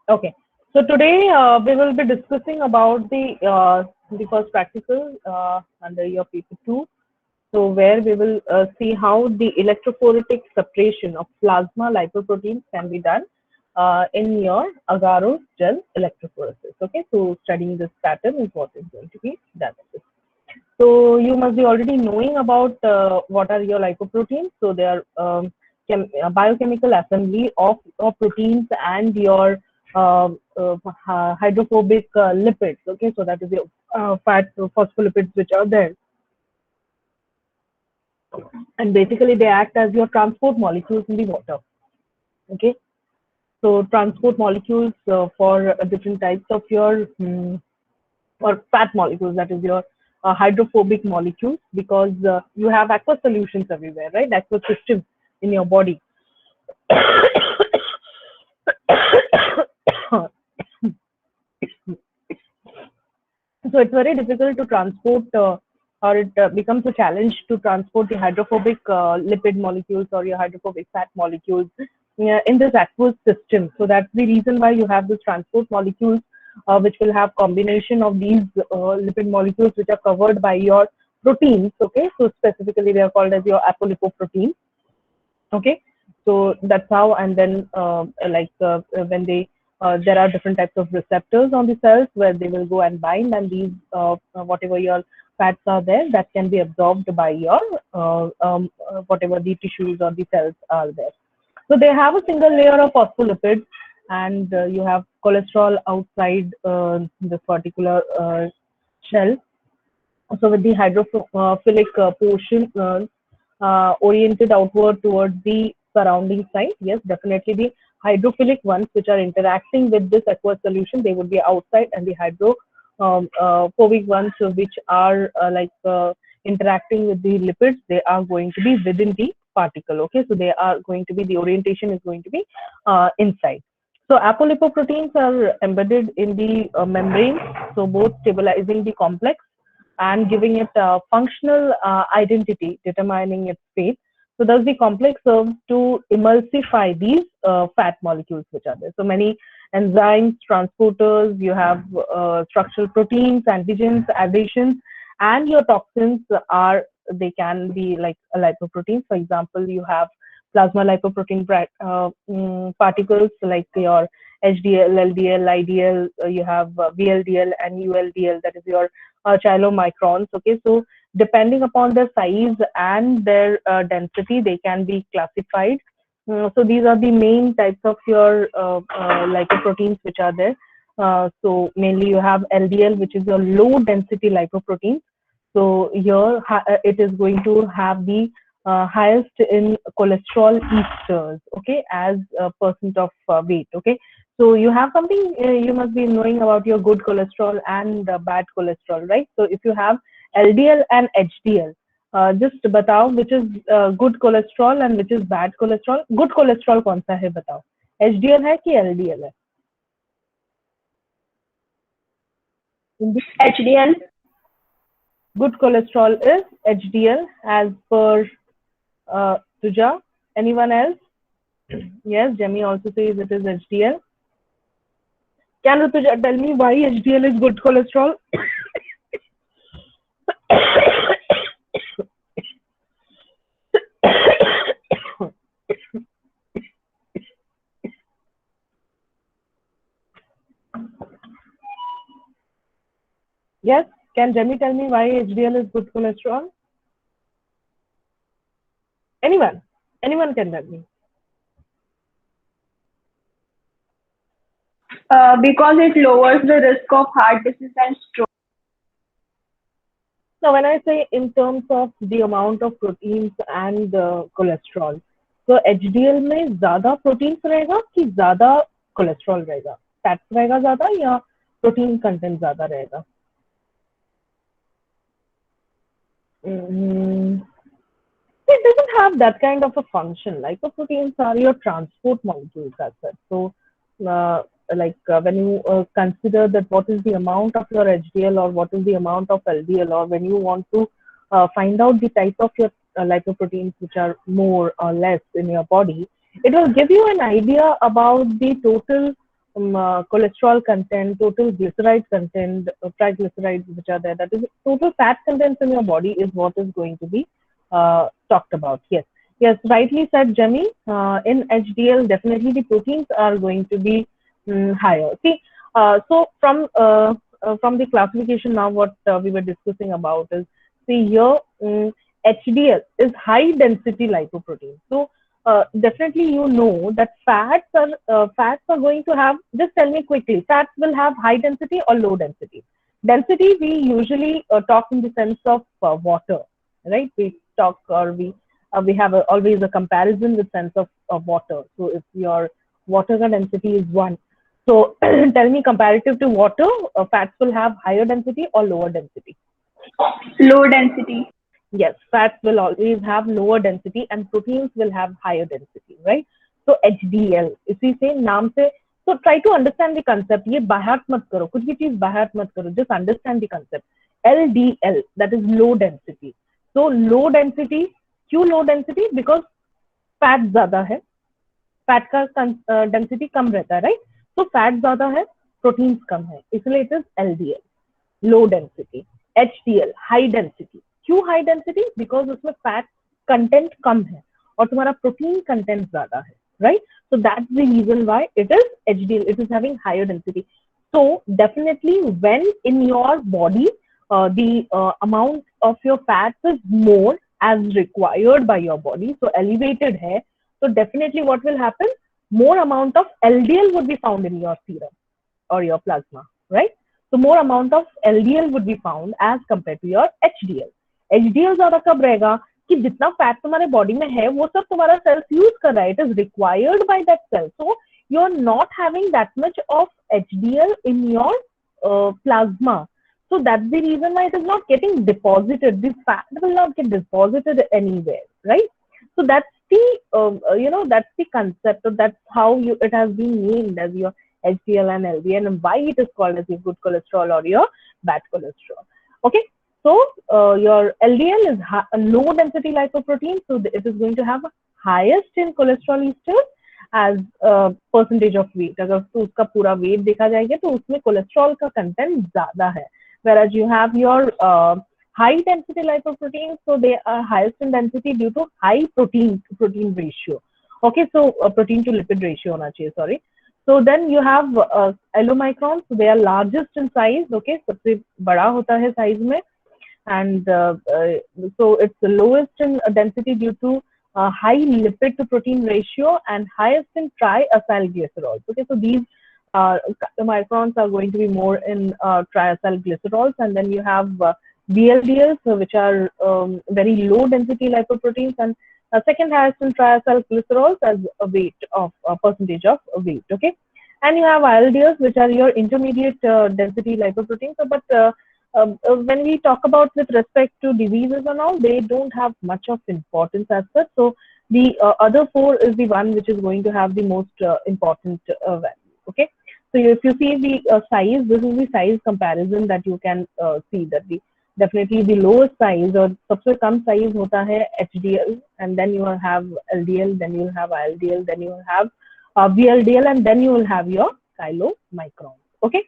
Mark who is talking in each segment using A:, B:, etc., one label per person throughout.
A: Okay. So today we will be discussing about the first practical under your paper 2. So where we will see how the electrophoretic separation of plasma lipoproteins can be done in your agarose gel electrophoresis. Okay. So studying this pattern is what is going to be done. So you must be already knowing about what are your lipoproteins. So they are biochemical assembly of proteins and your hydrophobic lipids. Okay, so that is your fat phospholipids which are there, and basically they act as your transport molecules in the water. Okay, so transport molecules for different types of your or fat molecules, that is your hydrophobic molecules, because you have aqueous solutions everywhere, right? Aqueous system in your body. So it's very difficult to transport, or it becomes a challenge to transport the hydrophobic lipid molecules or your hydrophobic fat molecules in this aqueous system. So that's the reason why you have this transport molecules, which will have combination of these lipid molecules which are covered by your proteins. Okay, so specifically they are called as your apolipoproteins. Okay, so that's how. And then when they there are different types of receptors on the cells where they will go and bind, and these whatever your fats are there, that can be absorbed by your whatever the tissues or the cells are there. So they have a single layer of phospholipids, and you have cholesterol outside this particular shell. So with the hydrophilic portion oriented outward towards the surrounding side, yes, definitely the hydrophilic ones which are interacting with this aqueous solution, they would be outside, and the hydrophobic ones which are interacting with the lipids, they are going to be within the particle. Okay, so they are going to be, the orientation is going to be inside. So apolipoproteins are embedded in the membrane, so both stabilizing the complex and giving it a functional identity, determining its fate. So thus the complex serves to emulsify these fat molecules which are there. So many enzymes, transporters, you have structural proteins, antigens, adhesions, and your toxins are, they can be like a lipoprotein. For example, you have plasma lipoprotein particles like your HDL, LDL, IDL, you have VLDL and ULDL, that is your chylomicrons. Okay, so depending upon their size and their density, they can be classified. So these are the main types of your lipoproteins which are there. So mainly you have LDL, which is your low density lipoprotein. So here it is going to have the highest in cholesterol esters, okay, as a percent of weight. Okay, so you have something you must be knowing about your good cholesterol and bad cholesterol, right? So if you have LDL and HDL, just बताओ which is good cholesterol and which is bad cholesterol. Good cholesterol कौन सा है बताओ? HDL है कि LDL है?
B: HDL.
A: Good cholesterol is HDL as per Tuja. Anyone else? Yes, Jemmy also says it is HDL. Can Rutuja tell me why HDL is good cholesterol? Yes, can Jemmy tell me why HDL is good cholesterol? Anyone? Anyone can tell me.
B: Because it lowers the risk of heart disease and stroke.
A: Now, when I say in terms of the amount of proteins and cholesterol, so HDL में ज़्यादा proteins रहेगा कि ज़्यादा cholesterol रहेगा? Fats रहेगा ज़्यादा या protein content ज़्यादा रहेगा? It doesn't have that kind of a function. Lipoproteins are your transport molecules as such. So, when you consider that what is the amount of your HDL or what is the amount of LDL, or when you want to find out the type of your lipoproteins which are more or less in your body, it will give you an idea about the total cholesterol content, total glyceride content, triglycerides which are there. That is total fat content in your body is what is going to be talked about. Yes, yes, rightly said, Jemmy. In HDL, definitely the proteins are going to be higher. See, so from the classification now, what we were discussing about is, see here, HDL is high density lipoprotein. So definitely you know that fats are going to have, just tell me quickly, fats will have high density or low density. Density we usually talk in the sense of water, right? We talk, or we have always a comparison with sense of water. So if your water density is 1, so tell me, comparative to water, fats will have higher density or lower density?
B: Low density.
A: Yes, fats will always have lower density and proteins will have higher density, right? So HDL, if we say नाम से, so try to understand the concept. ये बाहर मत करो, कुछ भी चीज बाहर मत करो. Just understand the concept. LDL, that is low density. So low density, क्यों low density? Because fat ज्यादा है, फैट का डेंसिटी कम रहता है, राइट? तो फैट ज्यादा है, प्रोटीन्स कम है, इसलिए it is LDL, low density. HDL, high density. क्यों हाई डेंसिटी? बिकॉज उसमें फैट कंटेंट कम है और तुम्हारा प्रोटीन कंटेंट ज्यादा है, right? So that's the reason why it is HDL. It is having higher density. So definitely, when in your body the amount of your fats is more as required by your body, so elevated hai, so definitely what will happen? More amount of LDL would be found in your serum or your plasma, right? So more amount of LDL would be found as compared to your HDL. HDL ज्यादा कब रहेगा? कि जितना fat तुम्हारे body में है वो सब तुम्हारा सेल्स यूज कर रहा है. It is required by that cell. So you are not having that much of HDL in your plasma. So that's the reason why it is not getting deposited. This fat will not get deposited anywhere, right? So that's the that's the concept. So that's how it has been named as your HDL and LDL, and why it is called as your good cholesterol or your bad cholesterol. Okay. So your LDL is a low density lipoprotein, so it is going to have highest in cholesterol esters as percentage of weight. अगर तो उसका पूरा weight देखा जाएगा तो उसमें cholesterol का content ज्यादा है. Whereas you have your high density lipoproteins, so they are highest in density due to high protein ratio. Okay, so protein to lipid ratio होना चाहिए, sorry. So then you have allomicrons, so they are largest in size. Okay, सबसे बड़ा होता है size में. And so it's the lowest in density due to high lipid to protein ratio and highest in triacylglycerols. Okay, so these microns are going to be more in triacylglycerols, and then you have VLDLs, which are very low density lipoproteins, and second highest in triacylglycerols as a weight of percentage of weight. Okay, and you have ILDLs, which are your intermediate density lipoproteins. So, but when we talk about with respect to diseases and all, they don't have much of importance as such. So the other four is the one which is going to have the most important value. Okay, so if you see the size, this is the size comparison that you can see that definitely the lowest size or सबसे कम size होता है HDL, and then you will have LDL, then you will have ILDL, then you will have VLDL, and then you will have your chylomicrons. Okay.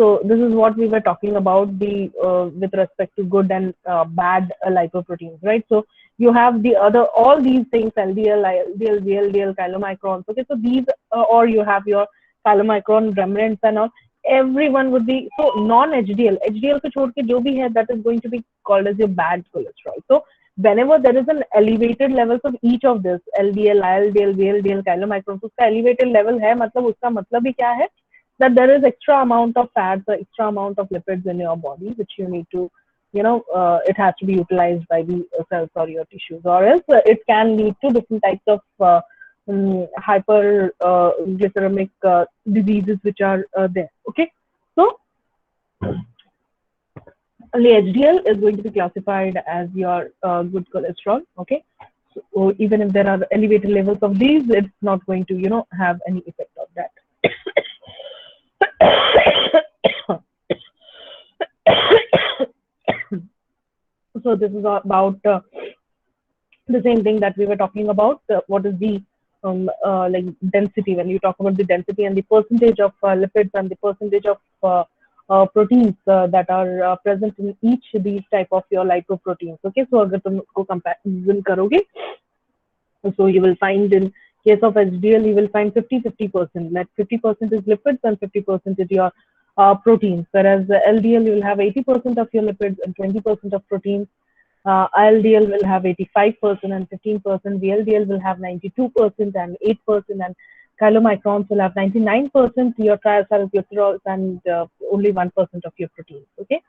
A: So this is what we were talking about the with respect to good and bad lipoproteins, right? So you have the other, all these things, LDL, ILDL, VLDL, chylomicrons. Okay, so these or you have your chylomicron remnants and all. Everyone would be, so non-HDL, HDL को छोड़ के जो भी है, that is going to be called as your bad cholesterol. So whenever there is an elevated levels of each of this, LDL, ILDL, VLDL, chylomicrons, उसका elevated level है, मतलब उसका मतलब ही क्या है? That there is extra amount of fats or extra amount of lipids in your body, which you need to, it has to be utilized by the cells or your tissues, or else it can lead to different types of hyperglycemic diseases which are there. Okay, so only HDL is going to be classified as your good cholesterol. Okay, so even if there are elevated levels of these, it's not going to have any effect of that. So this is about the same thing that we were talking about. What is the like density, when you talk about the density and the percentage of lipids and the percentage of proteins that are present in each of these type of your lipoproteins. Okay, so अगर तुम उसको comparison करोगे, so you will find in case of HDL, you will find 50-50%. That 50% is lipids and 50% is your proteins. Whereas the LDL, you will have 80% of your lipids and 20% of proteins. LDL will have 85% and 15%. VLDL will have 92% and 8%. And chylomicrons will have 99%. Your triacylglycerols and only 1% of your proteins. Okay.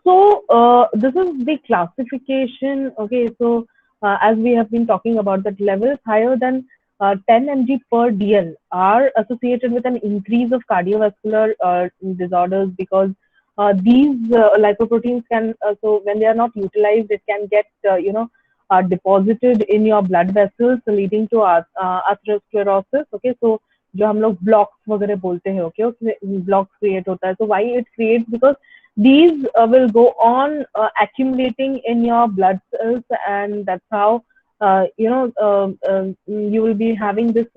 A: So this is the classification. Okay. So as we have been talking about, that levels higher than 10 mg per dl are associated with an increase of cardiovascular disorders, because these lipoproteins can, so when they are not utilized, it can get, deposited in your blood vessels, leading to atherosclerosis. Okay, so जो हम लोग blocks वगैरह बोलते हैं, okay, blocks create होता है. So why it creates? Because these will go on accumulating in your blood cells, and that's how you will be having this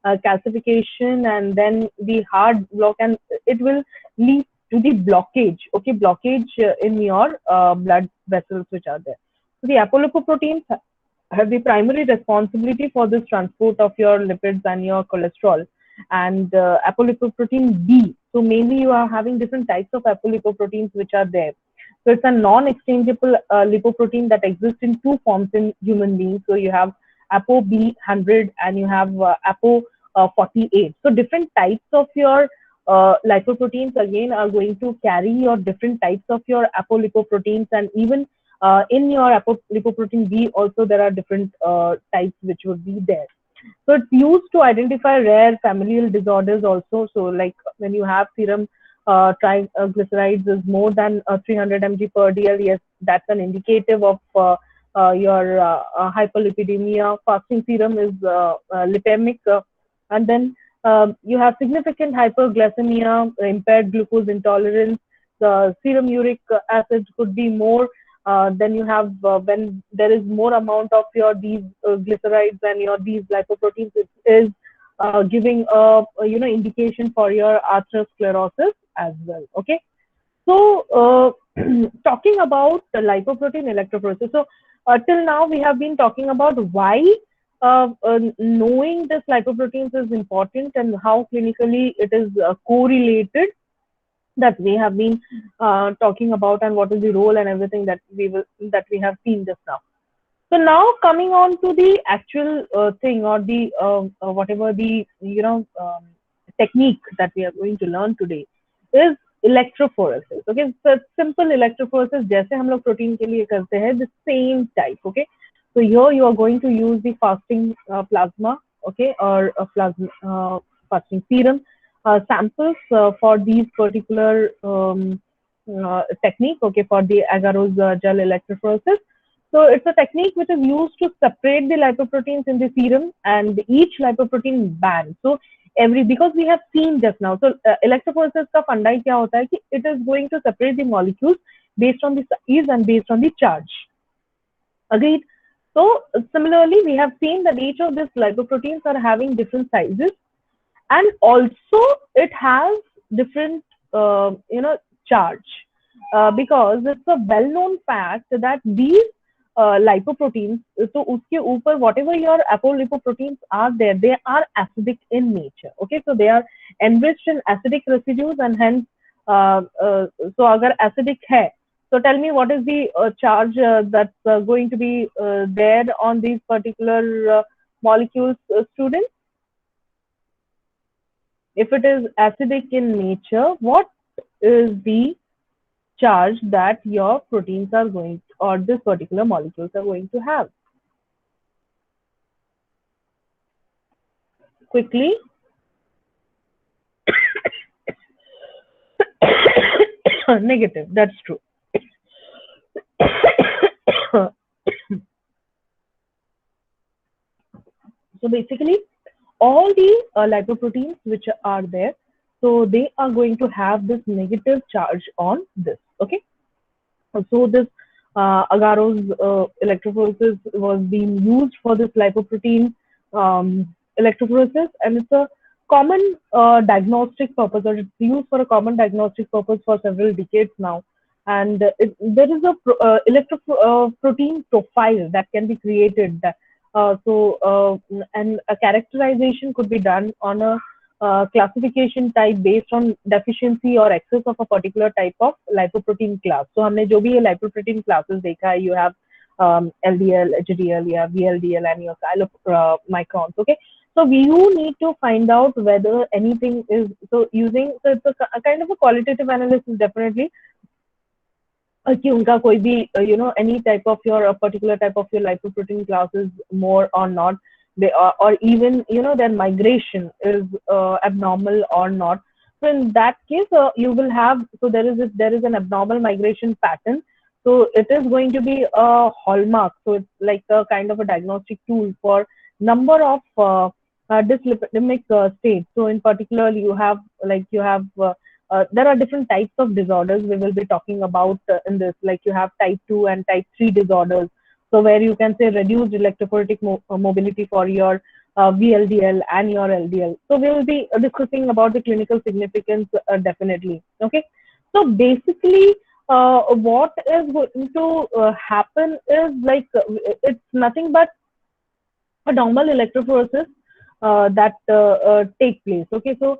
A: calcification, and then the hard block, and it will lead to the blockage. Okay, blockage in your blood vessels which are there. So the apolipoproteins have the primary responsibility for this transport of your lipids and your cholesterol. And apolipoprotein B. So mainly you are having different types of apolipoproteins which are there. So it's a non-exchangeable lipoprotein that exists in two forms in human beings. So you have ApoB100 and you have Apo48. So different types of your lipoproteins again are going to carry your different types of your apolipoproteins, and even in your apolipoprotein B also there are different types which would be there. So it's used to identify rare familial disorders also. So like when you have serum triglycerides is more than 300 mg per dl, yes, that's an indicative of your hyperlipidemia. Fasting serum is lipemic, and then you have significant hyperglycemia, impaired glucose intolerance. Serum uric acid could be more. Then you have when there is more amount of your these glycerides and your these lipoproteins, it is giving a indication for your atherosclerosis as well. Okay, so talking about the lipoprotein electrophoresis. So till now we have been talking about why knowing this lipoproteins is important and how clinically it is correlated, that we have been talking about, and what is the role and everything that we have seen just now. So now coming on to the actual thing, or the whatever the technique that we are going to learn today is electrophoresis. Okay, so simple electrophoresis जैसे हम लोग protein के लिए करते हैं, the same type. Okay, so here you are going to use the fasting plasma, okay, or plasma fasting serum samples for these particular technique, okay, for the agarose gel electrophoresis. So it's a technique which is used to separate the lipoproteins in the serum, and each lipoprotein band. So because we have seen just now, so electrophoresis का फंडा ही क्या होता है कि it is going to separate the molecules based on the size and based on the charge. Agreed. So similarly, we have seen that each of these lipoproteins are having different sizes, and also it has different charge, because it's a well-known fact that these lipoproteins, so uske upar whatever your apolipoproteins are there, they are acidic in nature. Okay, so they are enriched in acidic residues, and hence so agar acidic hai, so tell me what is the charge that's going to be there on these particular molecules, students? If it is acidic in nature, what is the charge that your proteins are going to, or this particular molecules are going to have? Quickly. Negative, that's true. So basically, all the lipoproteins which are there, so they are going to have this negative charge on this. Okay, so this agarose electrophoresis was being used for this lipoprotein electrophoresis, and it's a common diagnostic purpose, or it's used for a common diagnostic purpose for several decades now. And there is a electroprotein profile that can be created. And a characterization could be done on a classification type based on deficiency or excess of a particular type of lipoprotein class. So हमने जो भी ये lipoprotein classes देखा है, you have LDL, HDL, you have VLDL, and your chylomicrons. Okay, so you need to find out whether anything is so it's a kind of a qualitative analysis definitely, कि उनका कोई भी any type of your a particular type of your lipoprotein class is more or not, or even their migration is abnormal or not. So in that case, you will have, so there is an abnormal migration pattern. So it is going to be a hallmark. So it's like a kind of a diagnostic tool for number of dyslipidemic states. So in particular, there are different types of disorders we will be talking about in this. Like you have type 2 and type 3 disorders. So where you can say reduced electrophoretic mobility for your VLDL and your LDL. So we will be discussing about the clinical significance definitely. Okay. So basically, what is going to happen is it's nothing but a normal electrophoresis that take place. Okay, so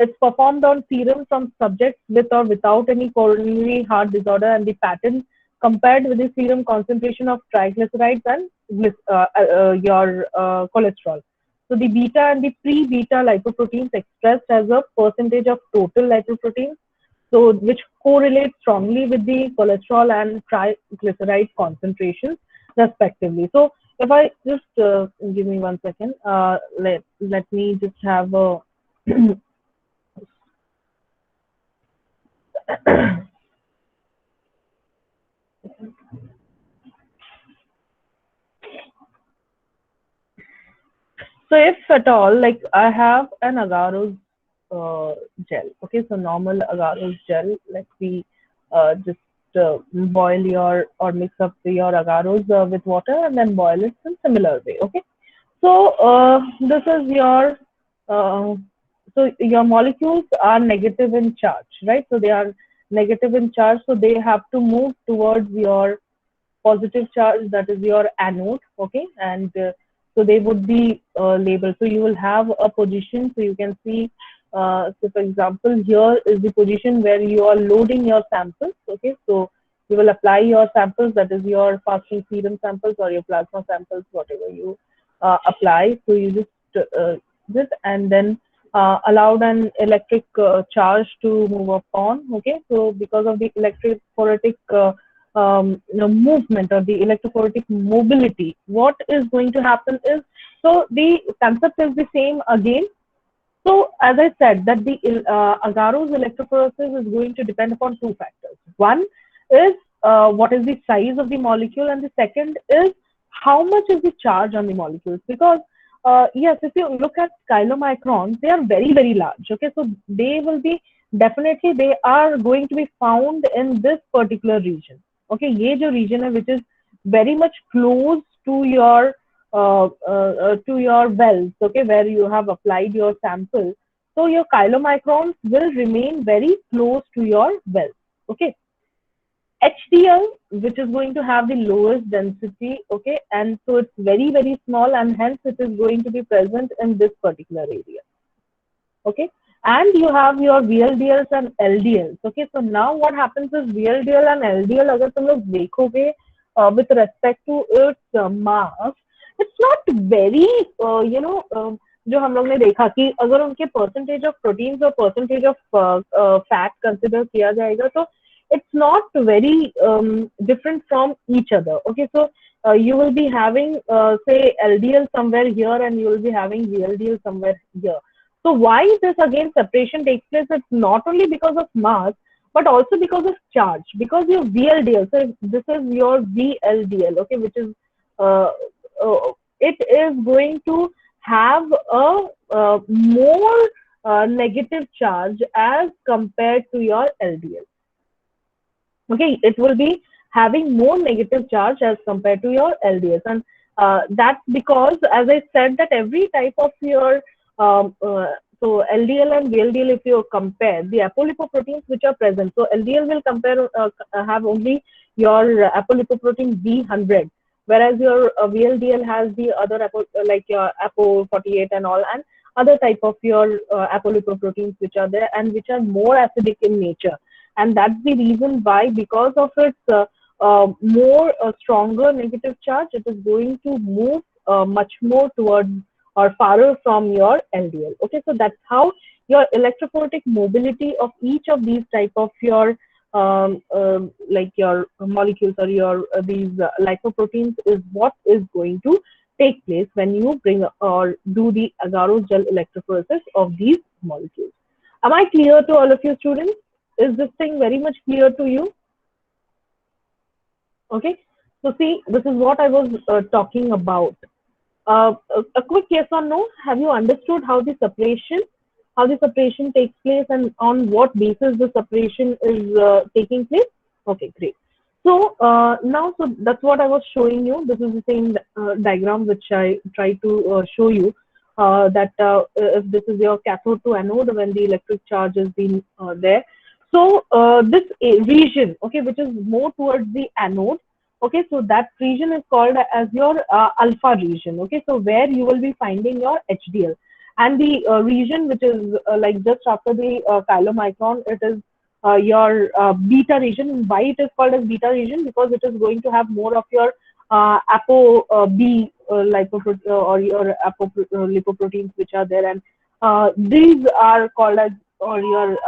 A: it's performed on serum from subjects with or without any coronary heart disorder, and the pattern compared with the serum concentration of triglycerides and your cholesterol. So the beta and the pre-beta lipoproteins expressed as a percentage of total lipoproteins, so which correlate strongly with the cholesterol and triglyceride concentrations respectively. So if I just give me 1 second, let me just have a so if at all, like I have an agarose gel. Okay, so normal agarose gel. Let me just boil your or mix up your agarose with water and then boil it in similar way. Okay, so this is your so your molecules are negative in charge, right? So they are negative in charge, so they have to move towards your positive charge, that is your anode. Okay, and so they would be labeled. So you will have a position, so you can see, so for example, here is the position where you are loading your samples. Okay, so you will apply your samples, that is your fasting serum samples or your plasma samples, whatever you apply. So you just this and then allowed an electric charge to move upon. Okay, so because of the electrophoretic movement or the electrophoretic mobility, what is going to happen is, so the concept is the same again. So as I said, that the agarose electrophoresis is going to depend upon two factors. One is what is the size of the molecule, and the second is how much is the charge on the molecules. Because yes, if you look at chylomicrons, they are very, very large. Okay, so they will be definitely, they are going to be found in this particular region. Okay, ये जो region है, which is very much close to your wells, okay, where you have applied your sample. So your chylomicrons will remain very close to your wells. Okay, HDL, which is going to have the lowest density, okay, and so it's very, very small, and hence it is going to be present in this particular area. Okay, and you have your VLDLs and LDLs. Okay, so now what happens is VLDL and LDL, अगर तुम लोग देखोगे with respect to its mass, it's not very जो हम लोग ने देखा कि अगर उनके percentage of proteins or percentage of fat consider किया जाएगा, तो it's not very different from each other. Okay, so you will be having say LDL somewhere here, and you will be having VLDL somewhere here. So why this again separation takes place? It's not only because of mass, but also because of charge. Because your VLDL, so this is your VLDL, okay, which is it is going to have a more negative charge as compared to your LDL. Okay, it will be having more negative charge as compared to your LDS. And That's because, as I said, that every type of your so LDL and VLDL, if you compare the apolipoproteins which are present, so LDL will have only your apolipoprotein B100, whereas your VLDL has the other like your APO48 and all, and other type of your apolipoproteins which are there and which are more acidic in nature. And that's the reason why, because of its more stronger negative charge, it is going to move much more towards or farther from your LDL. Okay, so that's how your electrophoretic mobility of each of these type of your like your molecules or your these lipoproteins is what is going to take place when you bring or do the agarose gel electrophoresis of these molecules. Am I clear to all of you students? Is this thing very much clear to you? Okay, so see, this is what I was talking about. A quick yes or no. Have you understood how the separation takes place and on what basis the separation is taking place? Okay, great. So now, so that's what I was showing you. This is the same diagram which I tried to show you. That if this is your cathode to anode, when the electric charge is being there. So this region, okay, which is more towards the anode. Okay, so that region is called as your alpha region. Okay, so where you will be finding your HDL, and the region which is like just after the chylomicron, it is your beta region. And why it is called as beta region? Because it is going to have more of your apo B or your lipoproteins which are there, and these are called as, or your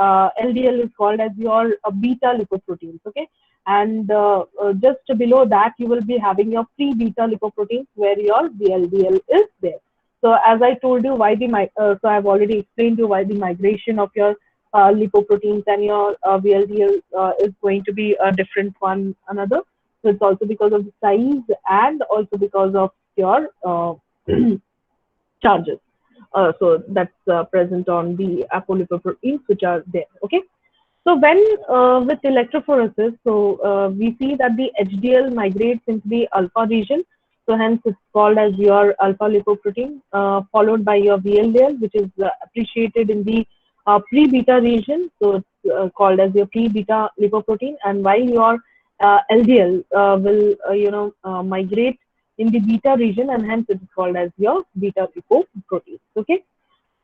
A: LDL is called as your beta lipoproteins. Okay, and just below that you will be having your pre-beta lipoproteins where your VLDL is there. So as I told you, why the so I've already explained to you why the migration of your lipoproteins and your VLDL is going to be a different one another. So it's also because of the size and also because of your charges. So that's present on the apolipoproteins which are there. Okay. So when with electrophoresis, so we see that the HDL migrates into the alpha region. So hence it's called as your alpha lipoprotein, followed by your VLDL, which is appreciated in the pre-beta region. So it's called as your pre-beta lipoprotein. And while your LDL will migrate in the beta region, and hence it is called as your beta lipoprotein. Okay.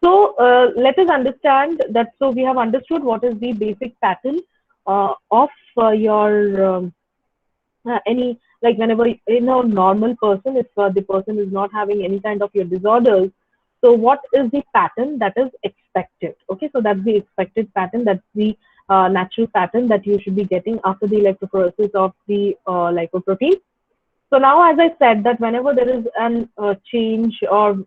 A: So let us understand that. So we have understood what is the basic pattern of your any, like whenever in a normal person, if the person is not having any kind of your disorders, so what is the pattern that is expected? Okay, so that's the expected pattern. That's the natural pattern that you should be getting after the electrophoresis of the lipoprotein. So now, as I said, that whenever there is an change or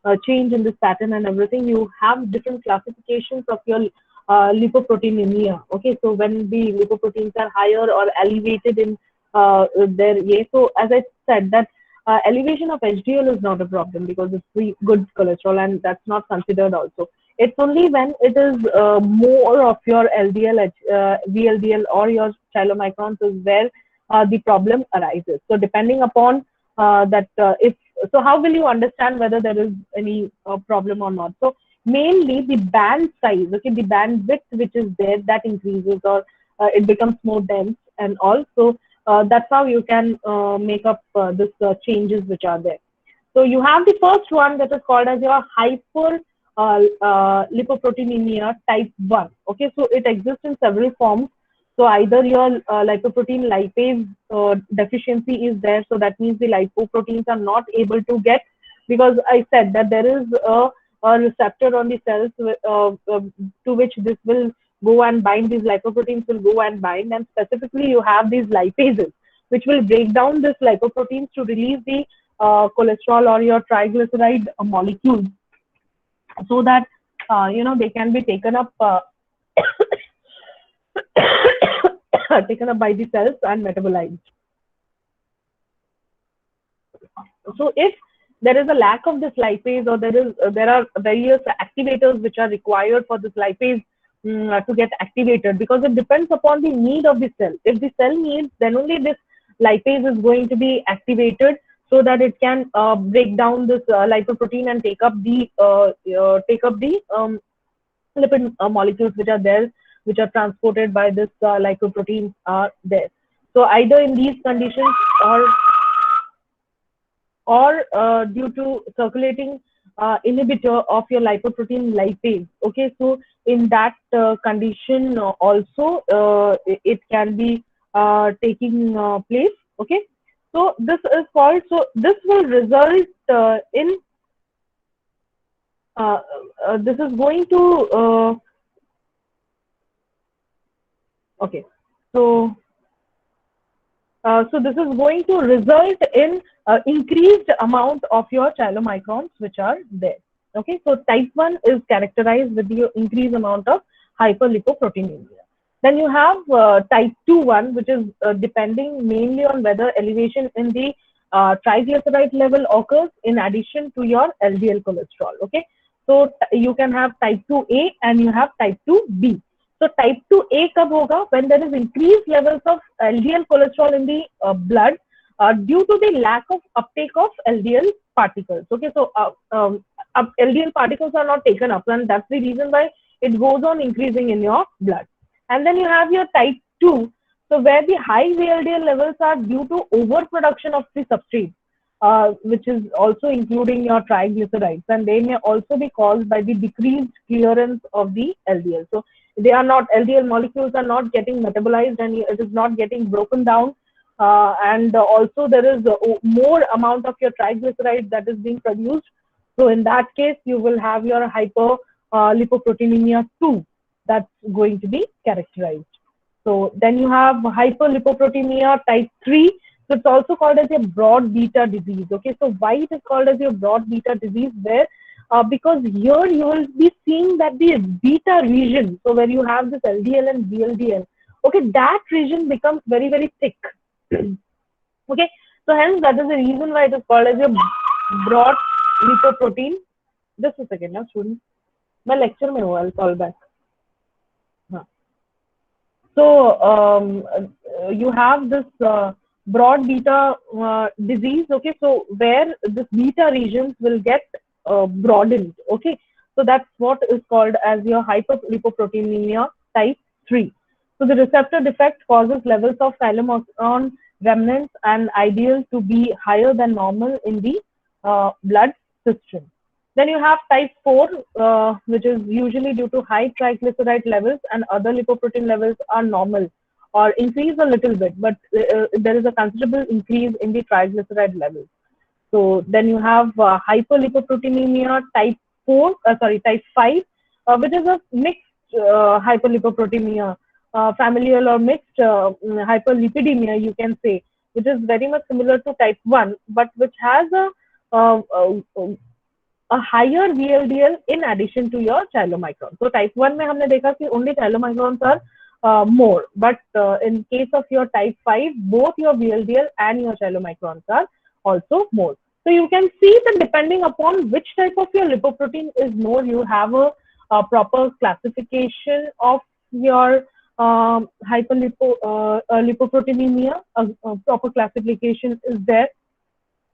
A: a change in this pattern and everything, you have different classifications of your lipoproteinemia. Okay, so when the lipoproteins are higher or elevated in their, yeah. So as I said, that elevation of HDL is not a problem because it's good cholesterol and that's not considered also. It's only when it is more of your LDL, VLDL or your chylomicrons is where the problem arises. So depending upon that, if so, how will you understand whether there is any problem or not? So mainly the band size, okay, the band width which is there, that increases or it becomes more dense, and also that's how you can make up this changes which are there. So you have the first one that is called as your hyper lipoproteinemia type 1. Okay, so it exists in several forms. So either your lipoprotein lipase deficiency is there, so that means the lipoproteins are not able to get, because I said that there is a receptor on the cells to which this will go and bind, these lipoproteins will go and bind, and specifically you have these lipases which will break down this lipoproteins to release the cholesterol or your triglyceride molecules, so that they can be taken up taken up by the cells and metabolized. So if there is a lack of this lipase, or there are various activators which are required for this lipase to get activated, because it depends upon the need of the cell. If the cell needs, then only this lipase is going to be activated, so that it can break down this lipoprotein and take up the lipid molecules which are there, which are transported by this lipoprotein are there. So either in these conditions or due to circulating inhibitor of your lipoprotein lipase. Okay, so in that condition also it can be taking place. Okay, so this is called, so this will result in this is going to okay, so so this is going to result in increased amount of your chylomicrons which are there. Okay, so type 1 is characterized with the increased amount of hyperlipoproteinemia. Then you have type 2 one, which is depending mainly on whether elevation in the triglyceride level occurs in addition to your LDL cholesterol. Okay, so you can have type 2A and you have type 2B. So type 2A कब होगा? When there is increased levels of LDL cholesterol in the blood due to the lack of uptake of LDL particles. Okay, so LDL particles are not taken up, and that's the reason why it goes on increasing in your blood. And then you have your type 2, so where the high VLDL levels are due to overproduction of the substrate, which is also including your triglycerides, and they may also be caused by the decreased clearance of the LDL. So they are not, LDL molecules are not getting metabolized and it is not getting broken down, and also there is more amount of your triglycerides that is being produced. So in that case you will have your hyperlipoproteinemia 2 that's going to be characterized. So then you have hyperlipoproteinemia type 3. So it's also called as a broad beta disease. Okay, so why it is called as a broad beta disease? Where because here you will be seeing that the beta region, so where you have this LDL and VLDL, okay, that region becomes very, very thick. Okay, so hence that is the reason why it is called as a broad lipoprotein. Just a second, now students. My lecture mein ho, I'll call back. So you have this broad beta disease. Okay, so where this beta regions will get broadened. Okay, so that's what is called as your hyperlipoproteinemia type 3. So the receptor defect causes levels of chylomicron remnants and ideal to be higher than normal in the blood system. Then you have type 4, which is usually due to high triglyceride levels and other lipoprotein levels are normal or increase a little bit, but there is a considerable increase in the triglyceride levels. So then you have hyperlipoproteinemia type 5, which is a mixed hyperlipoproteinemia, familial or mixed hyperlipidemia, you can say, which is very much similar to type 1, but which has a higher VLDL in addition to your chylomicron. So type 1 में हमने देखा कि only chylomicrons are more, but in case of your type 5, both your VLDL and your chylomicrons are also more. So you can see that depending upon which type of your lipoprotein is more, you have a proper classification of your hyperlipoproteinemia. A proper classification is there,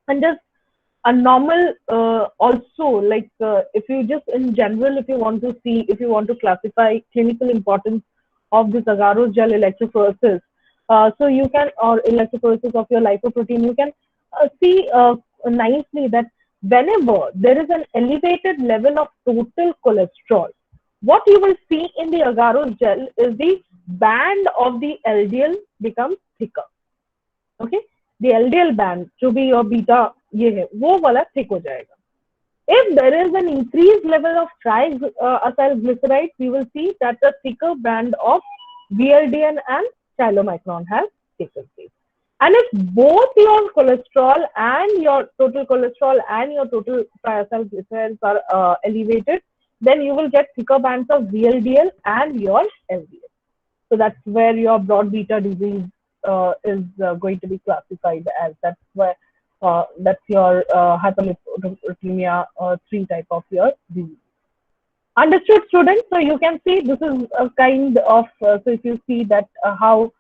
A: and just a normal also, like if you just in general, if you want to see, if you want to classify clinical importance of this agarose gel electrophoresis, so you can, or electrophoresis of your lipoprotein, you can see nicely that whenever there is an elevated level of total cholesterol, what you will see in the agarose gel is the band of the LDL becomes thicker. Okay, the LDL band, जो भी your beta ये है, वो वाला thick हो जाएगा. If there is an increased level of triacylglyceride, we will see that the thicker band of VLDL and chylomicron has taken place. And if both your cholesterol and your total cholesterol and your total triacylglycerides are elevated, then you will get thicker bands of VLDL and your LDL. So that's where your broad beta disease is going to be classified as. That's where that's your hyperlipoproteinemia 3 type of your disease. Understood, students? So you can see this is a kind of, so if you see that how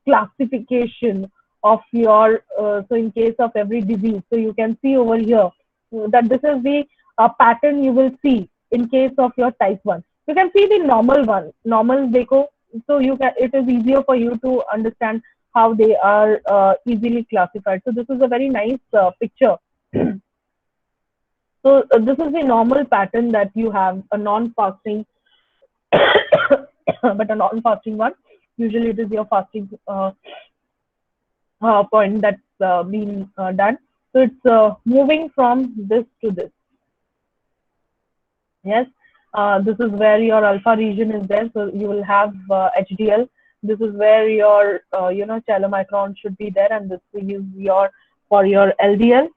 A: classification of your, so in case of every disease, so you can see over here that this is the pattern you will see in case of your type 1. You can see the normal one, normal deco, so you can, it is easier for you to understand how they are easily classified. So this is a very nice picture. So this is the normal pattern that you have, a non-fasting, but a non-fasting one. Usually it is your fasting point that's been done. So it's moving from this to this. Yes, this is where your alpha region is there. So you will have HDL. This is where your chylomicron should be there, and this is your for your LDL,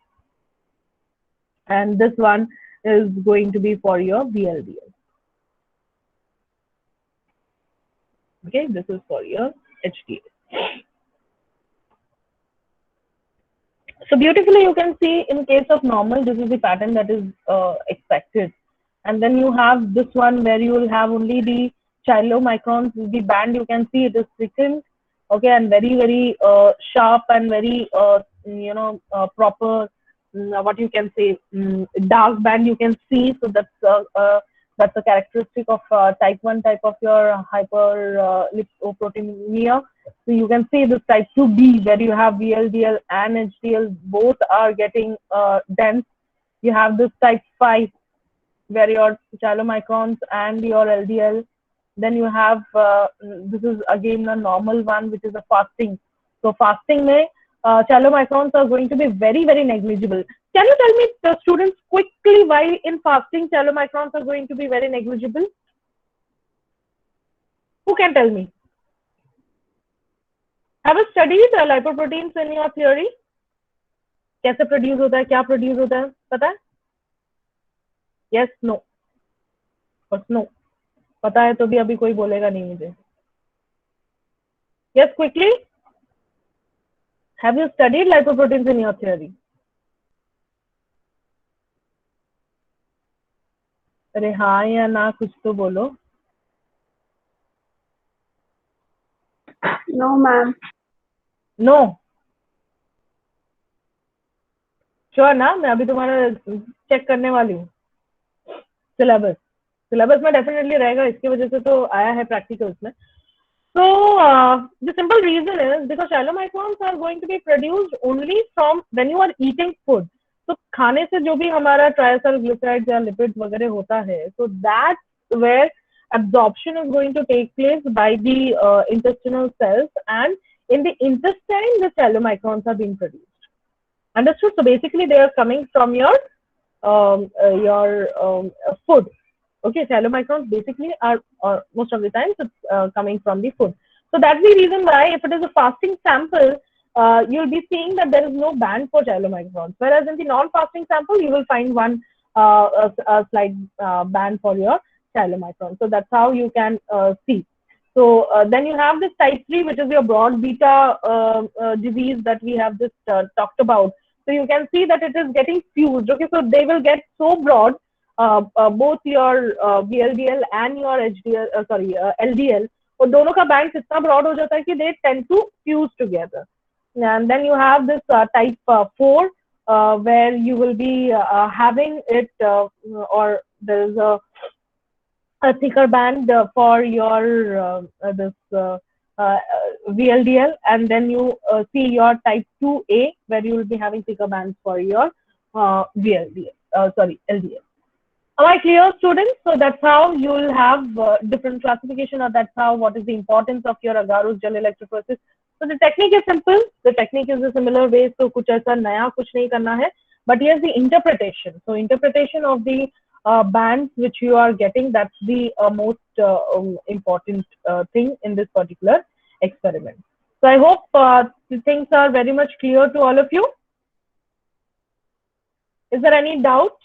A: and this one is going to be for your VLDL. Okay, this is for your HDL. So beautifully, you can see in case of normal, this is the pattern that is expected. And then you have this one where you will have only the chylomicrons, the band you can see it is thickened, okay, and very, very sharp and very, proper, what you can say, dark band you can see. So that's a characteristic of type 1 type of your hyperlipoproteinemia. So you can see this type 2B where you have VLDL and HDL both are getting dense. You have this type 5 where your chylomicrons and your LDL. Then you have this is again a normal one, which is a fasting. So fasting may chylomicrons are going to be very, very negligible. Can you tell me, the students, quickly why in fasting chylomicrons are going to be very negligible? Who can tell me? Have you studied lipoproteins in your theory? कैसे produce होता है, क्या produce होता है, पता है? Yes, no. बस no. पता है तो भी अभी कोई बोलेगा नहीं मुझे. Yes, quickly. Have you studied lipoproteins in your theory? अरे हाँ या ना कुछ तो बोलो.
B: No, ma'am.
A: No. श्योर ना, मैं अभी तुम्हारा चेक करने वाली हूँ सिलेबस. सिलेबस में डेफिनेटली रहेगा, इसकी वजह से तो आया है प्रैक्टिकल्स में. So the simple reason is because chylomicrons are going to be produced only from when you are eating food. तो खाने से जो भी हमारा ट्राइसल्फाइड या लिपिड्स वगैरह होता है, so that's where absorption is going to take place by the intestinal cells, and in the intestine the chylomicrons are being produced. Understood? So basically they are coming from your food. Okay, chylomicrons basically are most of the times it's coming from the food. So that's the reason why if it is a fasting sample, you'll be seeing that there is no band for chylomicrons. Whereas in the non-fasting sample, you will find one a slight band for your chylomicrons. So that's how you can see. So then you have this type 3, which is your broad beta disease that we have just talked about. So you can see that it is getting fused. Okay, so they will get so broad. Both your VLDL and your LDL, और दोनों का band इतना broad हो जाता है कि they tend to fuse together. And then you have this type 4 where you will be having it or there is a thicker band for your this VLDL, and then you see your type 2A where you will be having thicker bands for your LDL. Am I clear, students? So that's how you will have different classification, or that's how what is the importance of your agarose gel electrophoresis. So the technique is simple. The technique is a similar way. So कुछ ऐसा नया कुछ नहीं करना है. But here's the interpretation. So interpretation of the bands which you are getting, that's the most important thing in this particular experiment. So I hope the things are very much clear to all of you. Is there any doubt?